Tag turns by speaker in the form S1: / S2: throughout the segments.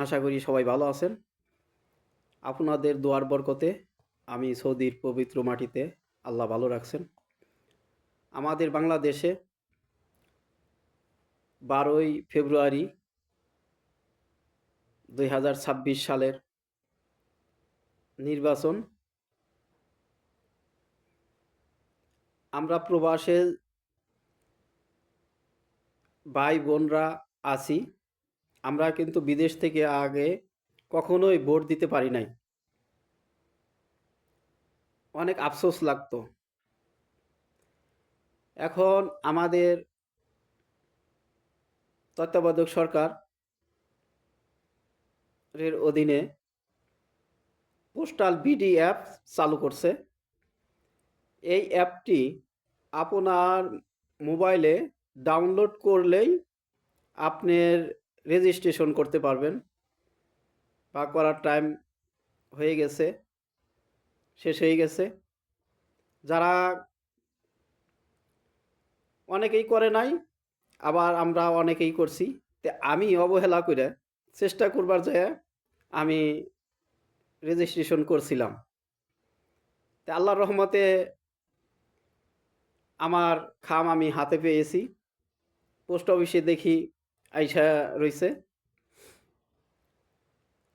S1: আশা করি সবাই ভালো আছেন। আপনাদের দোয়ার বরকতে আমি সৌদির পবিত্র মাটিতে আল্লাহ ভালো রাখছেন। আমাদের বাংলাদেশে 12ই ফেব্রুয়ারি 2026 সালের নির্বাচন। আমরা প্রবাসে ভাই বোনরা আছি। আমরা কিন্তু বিদেশ থেকে আগে কখনোই ভোট দিতে পারি নাই। অনেক আফসোস লাগতো। এখন আমাদের তত্ত্বাবধায়ক সরকারের অধীনে পোস্টাল বিডি অ্যাপ চালু করছে। এই অ্যাপটি আপনার মোবাইলে ডাউনলোড করলেই আপনার রেজিস্ট্রেশন করতে পারবেন, বা করার টাইম হয়ে গেছে, শেষ হয়ে গেছে। যারা অনেকেই করে নাই, আবার আমরা অনেকেই করছি। তো আমি অবহেলা করে চেষ্টা করবার যে আমি রেজিস্ট্রেশন করছিলাম। তো আল্লাহর রহমতে আমার খাম আমি হাতে পেয়েছি। পোস্ট অফিসে দেখি আইসা রইছে।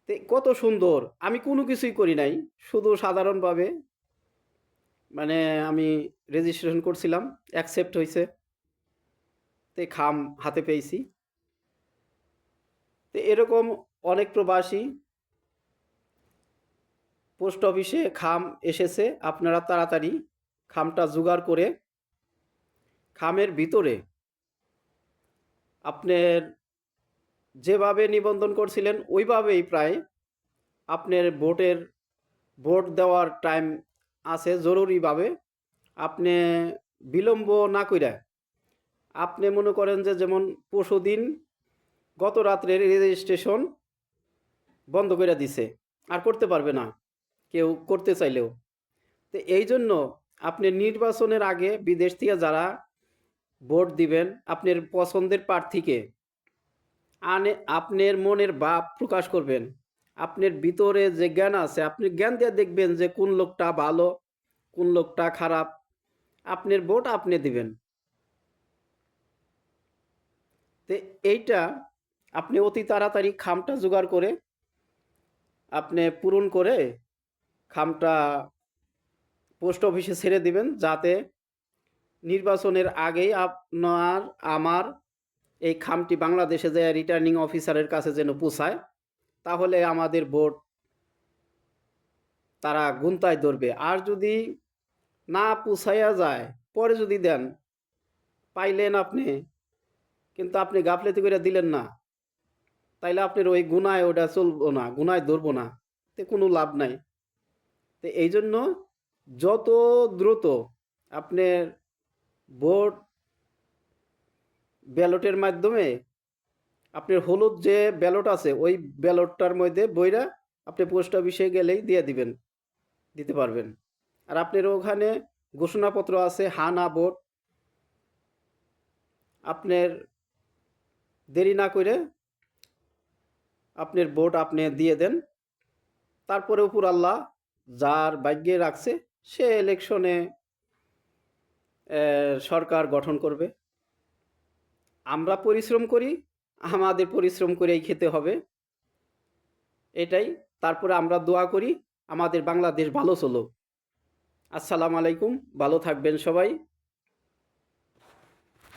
S1: তে কত সুন্দর! আমি কোনো কিছুই করি নাই, শুধু সাধারণভাবে মানে আমি রেজিস্ট্রেশন করছিলাম, অ্যাকসেপ্ট হয়েছে, তে খাম হাতে পেয়েছি। তো এরকম অনেক প্রবাসী পোস্ট অফিসে খাম এসেছে। আপনারা তাড়াতাড়ি খামটা জোগাড় করে খামের ভিতরে আপনার যেভাবে নিবন্ধন করছিলেন ওইভাবেই প্রায় আপনার ভোট দেওয়ার টাইম আছে। জরুরিভাবে আপনি বিলম্ব না কইরা, আপনি মনে করেন যে যেমন পরশুদিন গত রাত্রে রেজিস্ট্রেশন বন্ধ করে দিছে, আর করতে পারবে না কেউ করতে চাইলেও। তো এই জন্য আপনি নির্বাচনের আগে বিদেশ থেকে যারা ভোট দিবেন, আপনার পছন্দের প্রার্থীকে আপনার মনের ভাব প্রকাশ করবেন। আপনার ভিতরে যে জ্ঞান আছে, আপনি জ্ঞান দিয়ে দেখবেন যে কোন লোকটা ভালো, কোন লোকটা খারাপ। আপনার ভোট আপনি দিবেন। তো এইটা আপনি অতি তাড়াতাড়ি খামটা জোগাড় করে আপনি পূরণ করে খামটা পোস্ট অফিসে ছেড়ে দিবেন, যাতে নির্বাচনের আগেই আপনার আমার এই খামটি বাংলাদেশে যে রিটার্নিং অফিসারের কাছে যেন পৌঁছায়। তাহলে আমাদের ভোট তারা গুনতায় ধরবে। আর যদি না পৌঁছাইয়া যায়, পরে যদি দেন, পাইলেন আপনি, কিন্তু আপনি গাফলেতি করে দিলেন না, তাইলে আপনার ওই গুনায় ওটা চলবো না, গুনায় ধরবো না, তে কোনো লাভ নাই। তো এই জন্য যত দ্রুত আপনার ভোট ব্যালটের মাধ্যমে আপনার হলুদ যে ব্যালট আছে ওই ব্যালটটার মধ্যে বইরা আপনি পোস্ট অফিসে গেলেই দিয়ে দিবেন, দিতে পারবেন। আর আপনার ওখানে ঘোষণাপত্র আছে, হা না ভোট। আপনার দেরি না করে আপনার ভোট আপনি দিয়ে দেন। তারপরে উপর আল্লাহ যার ভাগ্যে রাখছে সে ইলেকশনে সরকার গঠন করবে। আমরা পরিশ্রম করি, আমাদের পরিশ্রম করেই খেতে হবে, এটাই। তারপরে আমরা দোয়া করি আমাদের বাংলাদেশ ভালো চলুক। আসসালামু আলাইকুম, ভালো থাকবেন সবাই।